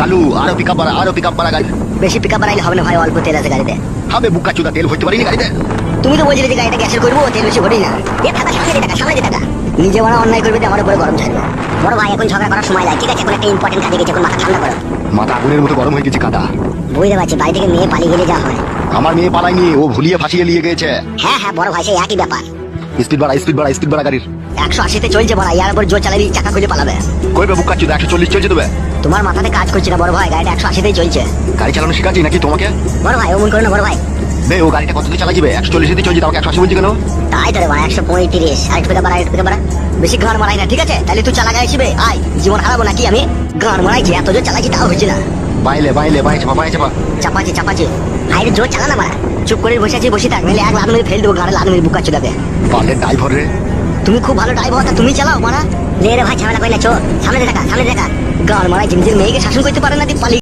কালু আরো পিকআপ বাড়া গাড়ি। বেশি পিকআপ বাড়াইলে হবে না ভাই, অল্প তেল আছে গাড়িতে। হবে বুকা চুদা, তেল ভরতে পারিনি গাড়িতে। তুমি তো বলছিলে যে গাড়িটা গ্যাসের করবো, তেল বেশি ভরি না। এ টাকা সামনে দে টাকা। নিজে বড় অন্যায় করবে, আমার উপরে গরম ছাড়বে। বড় ভাই এখন ঝগড়া করার সময় নাই, ঠিক আছে? এখন একটা ইম্পর্টেন্ট কাজে গেছে, এখন মাথা ঠান্ডা করো। মাথা আগুনের মতো গরম হয়ে গেছে কাদা। বুঝতে পারছি, বাড়ি থেকে মেয়ে পালিয়ে গেলে যা হয়। আমার মেয়ে পালায়নি, ও ভুলিয়ে ফাঁসিয়ে নিয়ে গেছে। হ্যাঁ বড় ভাই, সেই একই ব্যাপার। স্পিড বাড়া গাড়ির। 180-তে চলছে বড়, ইয়ার উপর জোর চালাবি, চাকা খুঁজে পালাবে। কইবে বুকা চুদা 140 চলছে দেবে। তোমার মাথাতে কাজ করছে না বড় ভাই, গাড়িটা 180-তেই চলছে। গাড়ি চালানো শিখাচ্ছি নাকি তোমাকে? বড় ভাই অমন করো না বড় ভাই। বে ও গাড়িটা কততে চালা যাবে? 140 চলছে, তাও 180 বলছি কেন? তাই তো রে ভাই, 135। আর একটু বাড়া। বেশি গান মারাই না, ঠিক আছে? তাহলে তুই চালা গাড়ি শিবে আয়, জীবন হারাবো নাকি আমি? গান মারাইছি, এত জোর চালাইছি তাও হয়েছে না। বাইলে চাপা। চাপাচ্ছি। আরে জোর চালা না মারা, চুপ করে বসে থাক, নাহলে এক লাখ মেরে ফেল দেবো গাড়ি, লাখ মেরে বুকা চুদাবে। পারলে ড্রাইভার রে। তুমি খুব ভালো ড্রাইভার, তা তুমি চালাও মারা। লে রে ভাই, ঝামেলা কই না, চো সামনে দেখা। গান মারাই নিজের মেয়েকে শাসন করতে পারে না, পালি